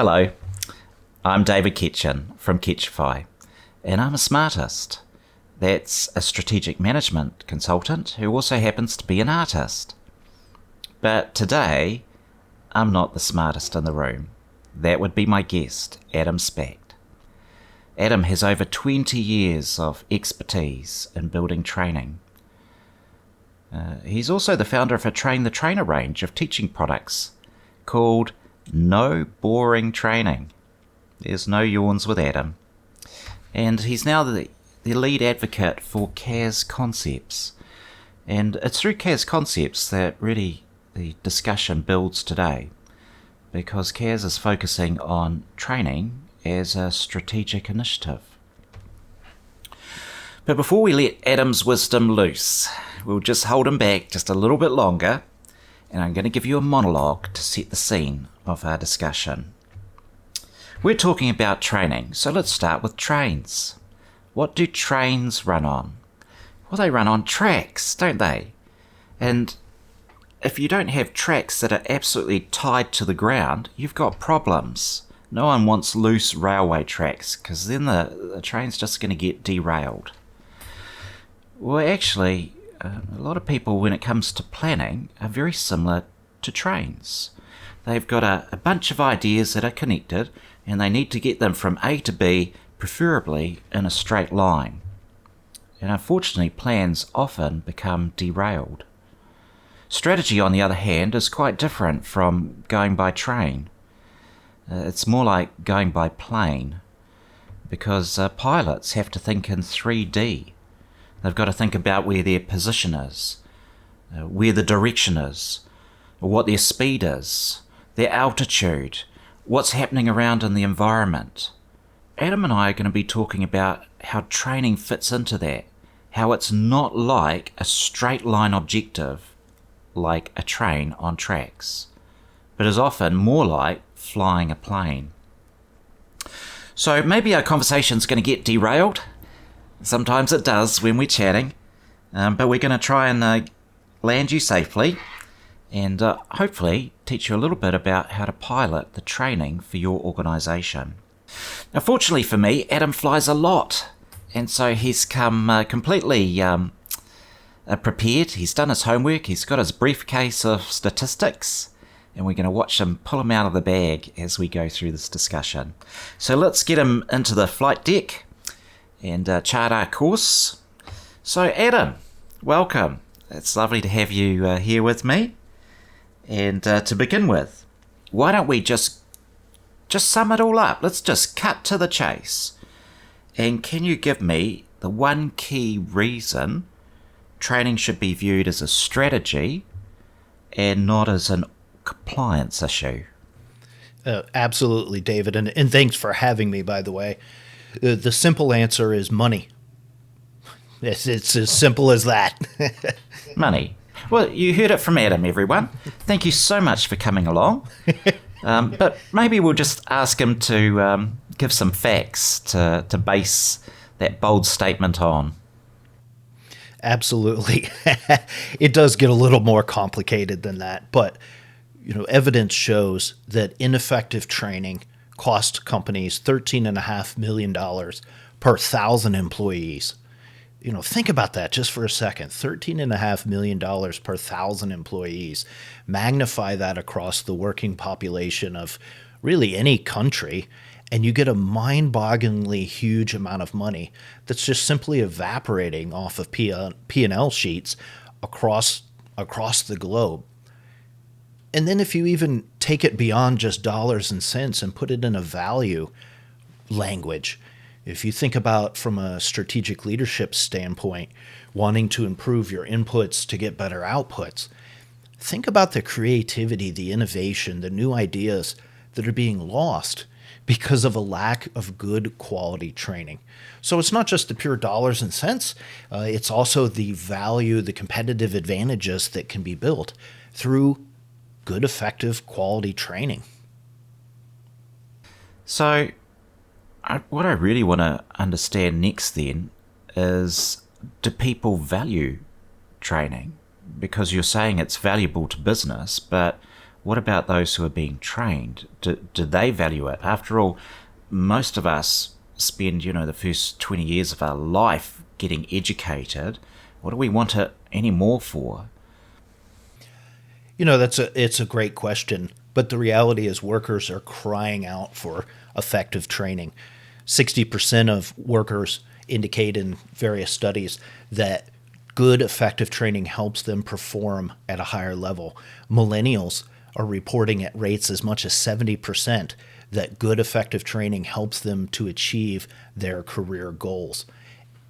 Hello, I'm David Ketchen from Ketchify, and I'm a smartist. That's a strategic management consultant who also happens to be an artist. But today, I'm not the smartest in the room. That would be my guest, Adam Specht. Adam has over 20 years of expertise in building training. He's also the founder of a Train the Trainer range of teaching products called No Boring Training. There's no yawns with Adam. And he's now the lead advocate for CAS Concepts. And it's through CAS Concepts that really the discussion builds today, because CAS is focusing on training as a strategic initiative. But before we let Adam's wisdom loose, we'll just hold him back just a little bit longer, and I'm going to give you a monologue to set the scene of our discussion. We're talking about training, so let's start with trains. What do trains run on? Well, they run on tracks, don't they? And if you don't have tracks that are absolutely tied to the ground, you've got problems. No one wants loose railway tracks, because then the train's just going to get derailed. Well, actually, a lot of people, when it comes to planning, are very similar to trains. They've got a bunch of ideas that are connected, and they need to get them from A to B, preferably in a straight line. And unfortunately, plans often become derailed. Strategy, on the other hand, is quite different from going by train. It's more like going by plane, because pilots have to think in 3D. They've got to think about where their position is, where the direction is, what their speed is, their altitude, what's happening around in the environment. Adam and I are going to be talking about how training fits into that, how it's not like a straight line objective like a train on tracks, but is often more like flying a plane. So maybe our conversation's going to get derailed. Sometimes it does when we're chatting, but we're going to try and land you safely and hopefully teach you a little bit about how to pilot the training for your organisation. Now, fortunately for me, Adam flies a lot, and so he's come completely prepared. He's done his homework, he's got his briefcase of statistics, and we're going to watch him pull them out of the bag as we go through this discussion. So let's get him into the flight deck and chart our course. So Adam, welcome. It's lovely to have you here with me. And to begin with, why don't we just sum it all up? Let's just cut to the chase. And can you give me the one key reason training should be viewed as a strategy and not as an compliance issue? Absolutely, David. And thanks for having me, by the way. The simple answer is money. It's as simple as that. Money. Well, you heard it from Adam, everyone. Thank you so much for coming along. But maybe we'll just ask him to give some facts to base that bold statement on. Absolutely. It does get a little more complicated than that, but evidence shows that ineffective training cost companies $13.5 million per 1,000 employees. Think about that just for a second. $13.5 million per 1,000 employees. Magnify that across the working population of really any country, and you get a mind-bogglingly huge amount of money that's just simply evaporating off of P&L sheets across the globe. And then if you even take it beyond just dollars and cents and put it in a value language, if you think about from a strategic leadership standpoint, wanting to improve your inputs to get better outputs, think about the creativity, the innovation, the new ideas that are being lost because of a lack of good quality training. So it's not just the pure dollars and cents, it's also the value, the competitive advantages that can be built through good, effective, quality training. So what I really want to understand next then is, do people value training? Because you're saying it's valuable to business, but what about those who are being trained? Do they value it? After all, most of us spend, the first 20 years of our life getting educated. What do we want it any more for? It's a great question, but the reality is workers are crying out for effective training. 60% of workers indicate in various studies that good effective training helps them perform at a higher level. Millennials are reporting at rates as much as 70% that good effective training helps them to achieve their career goals.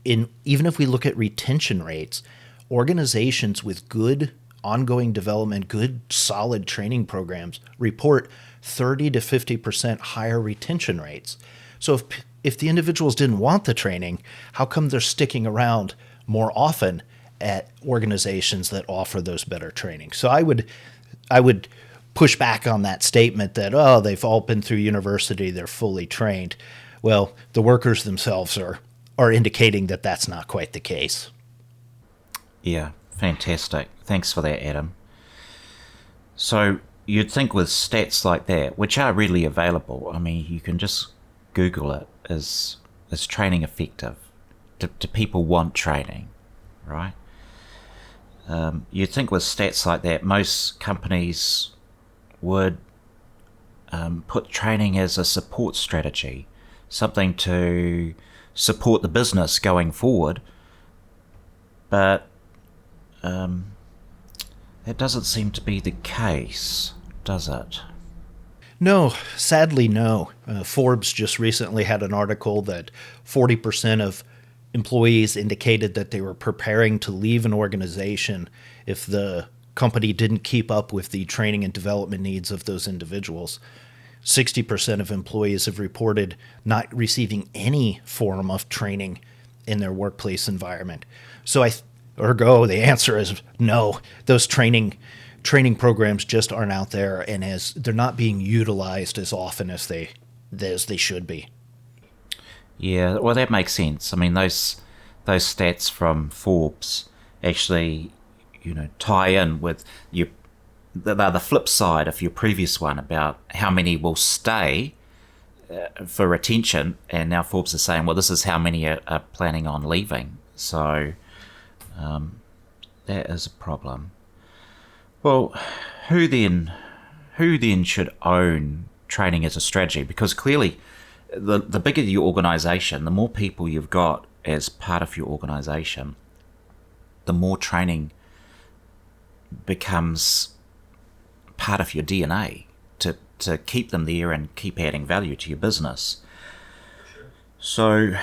Even if we look at retention rates, organizations with good ongoing development, good solid training programs report 30 to 50% higher retention rates. So if the individuals didn't want the training, how come they're sticking around more often at organizations that offer those better training? So I would push back on that statement that, oh, they've all been through university, they're fully trained. Well, the workers themselves are indicating that that's not quite the case. Yeah, fantastic. Thanks for that, Adam. So you'd think with stats like that, which are readily available, I mean, you can just Google it, is training effective? Do people want training, right? You'd think with stats like that, most companies would put training as a support strategy, something to support the business going forward. But that doesn't seem to be the case, does it? No, sadly, no. Forbes just recently had an article that 40% of employees indicated that they were preparing to leave an organization if the company didn't keep up with the training and development needs of those individuals. 60% of employees have reported not receiving any form of training in their workplace environment. So ergo, the answer is no. Those training programs just aren't out there, and as they're not being utilized as often as they should be. Yeah, well, that makes sense. I mean, those stats from Forbes actually, tie in with the flip side of your previous one about how many will stay for retention, and now Forbes is saying, well, this is how many are planning on leaving. So that is a problem. Well, who then should own training as a strategy? Because clearly, the bigger your organization, the more people you've got as part of your organization, the more training becomes part of your DNA to keep them there and keep adding value to your business. So,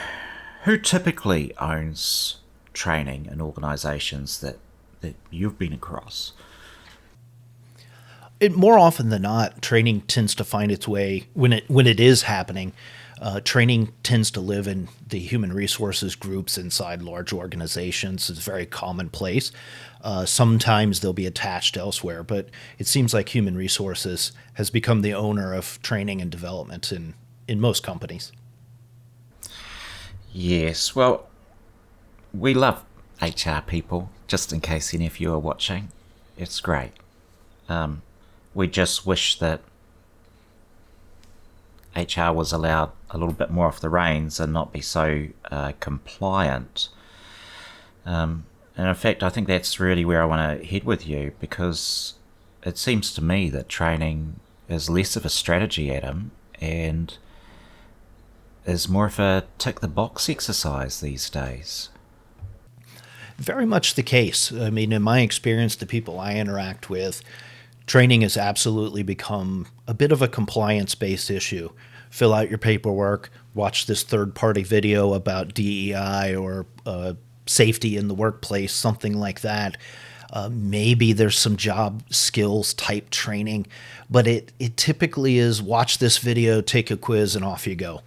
who typically owns training in organizations that you've been across? More often than not, training tends to find its way when it is happening. Training tends to live in the human resources groups inside large organizations. It's very commonplace. Sometimes they'll be attached elsewhere, but it seems like human resources has become the owner of training and development in most companies. Yes, well, we love HR people, just in case any of you are watching. It's great. We just wish that HR was allowed a little bit more off the reins and not be so compliant. And in fact, I think that's really where I want to head with you, because it seems to me that training is less of a strategy, Adam, and is more of a tick-the-box exercise these days. Very much the case. I mean, in my experience, the people I interact with, training has absolutely become a bit of a compliance-based issue. Fill out your paperwork, watch this third-party video about DEI or safety in the workplace, something like that. Maybe there's some job skills type training, but it typically is watch this video, take a quiz, and off you go.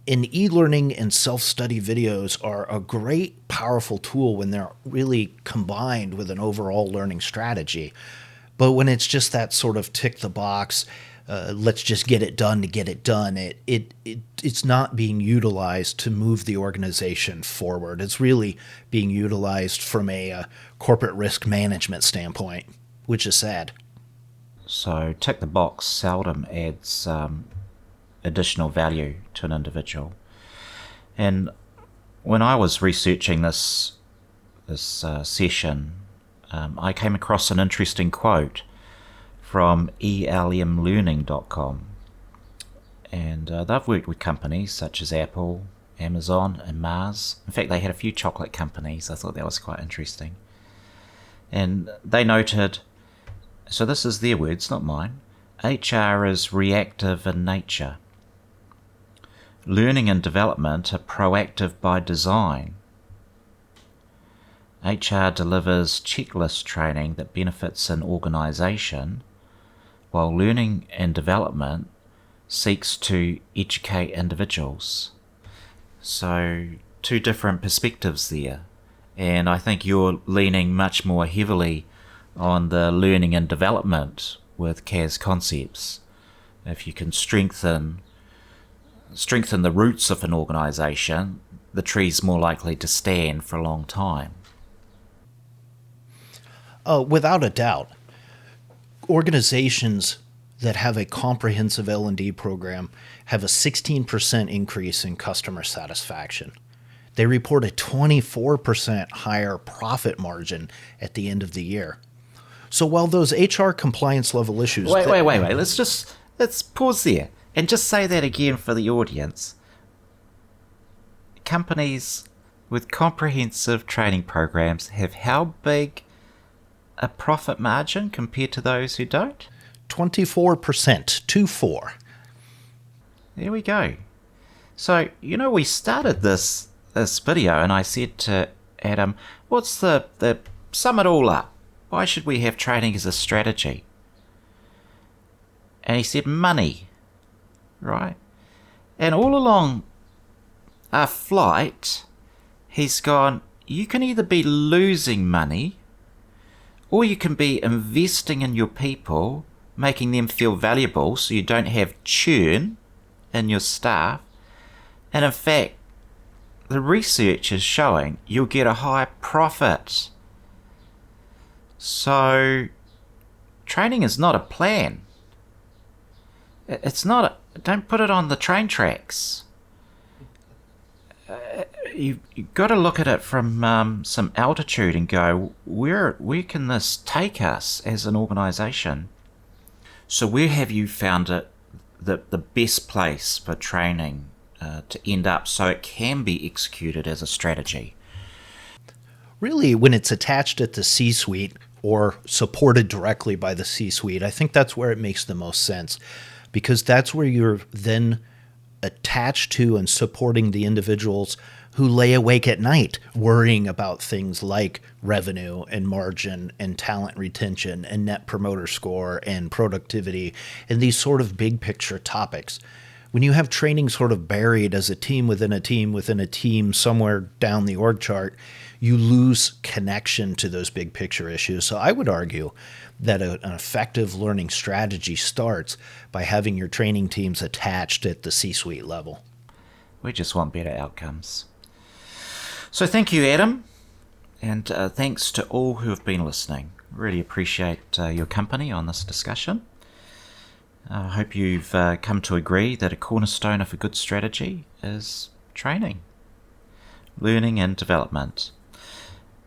In e-learning and self-study videos are a great, powerful tool when they're really combined with an overall learning strategy. But when it's just that sort of tick the box, let's just get it done to get it done, it's not being utilized to move the organization forward. It's really being utilized from a corporate risk management standpoint, which is sad. So tick the box seldom adds additional value to an individual. And when I was researching this session, I came across an interesting quote from elmlearning.com. And they've worked with companies such as Apple, Amazon, and Mars. In fact, they had a few chocolate companies. I thought that was quite interesting. And they noted, so this is their words, not mine, HR is reactive in nature. Learning and development are proactive by design. HR delivers checklist training that benefits an organisation, while learning and development seeks to educate individuals. So, two different perspectives there. And I think you're leaning much more heavily on the learning and development with CAS concepts. If you can strengthen the roots of an organisation, the tree's more likely to stand for a long time. Without a doubt, organizations that have a comprehensive L&D program have a 16% increase in customer satisfaction. They report a 24% higher profit margin at the end of the year. So while those HR compliance level issues... Wait. Let's pause there and just say that again for the audience. Companies with comprehensive training programs have how big a profit margin compared to those who don't? 24%, 24. There we go. So, we started this video and I said to Adam, what's the sum it all up? Why should we have training as a strategy? And he said money, right? And all along our flight, he's gone, you can either be losing money or you can be investing in your people, making them feel valuable so you don't have churn in your staff. And in fact, the research is showing you'll get a higher profit. So, training is not a plan. It's not don't put it on the train tracks. You've got to look at it from some altitude and go, where can this take us as an organisation? So where have you found it the best place for training to end up so it can be executed as a strategy? Really, when it's attached at the C-suite or supported directly by the C-suite, I think that's where it makes the most sense, because that's where you're then attached to and supporting the individuals who lay awake at night worrying about things like revenue and margin and talent retention and net promoter score and productivity and these sort of big picture topics. When you have training sort of buried as a team within a team within a team somewhere down the org chart, you lose connection to those big picture issues. So I would argue that an effective learning strategy starts by having your training teams attached at the C-suite level. We just want better outcomes. So thank you, Adam, and thanks to all who have been listening. Really appreciate your company on this discussion. I hope you've come to agree that a cornerstone of a good strategy is training, learning and development.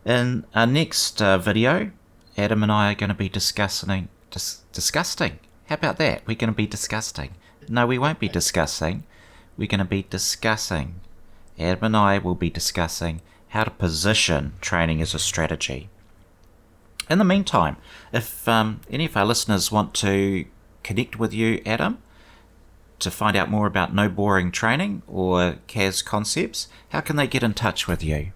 In our next video, Adam and I are going to be discussing. How about that? We're going to be discussing. No, we won't be discussing. We're going to be discussing. Adam and I will be discussing how to position training as a strategy. In the meantime, if any of our listeners want to connect with you, Adam, to find out more about No Boring Training or CAS concepts, how can they get in touch with you?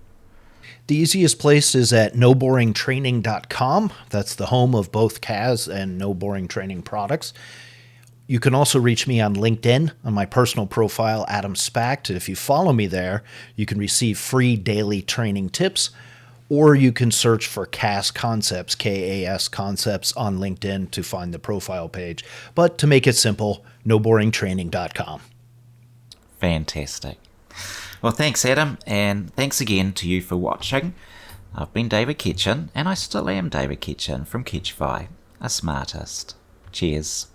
The easiest place is at noboringtraining.com. That's the home of both CAS and No Boring Training products. You can also reach me on LinkedIn on my personal profile, Adam Spacht. If you follow me there, you can receive free daily training tips, or you can search for CAS Concepts, K-A-S Concepts, on LinkedIn to find the profile page. But to make it simple, noboringtraining.com. Fantastic. Well, thanks, Adam, and thanks again to you for watching. I've been David Ketchen, and I still am David Ketchen from Ketch, a smartist. Cheers.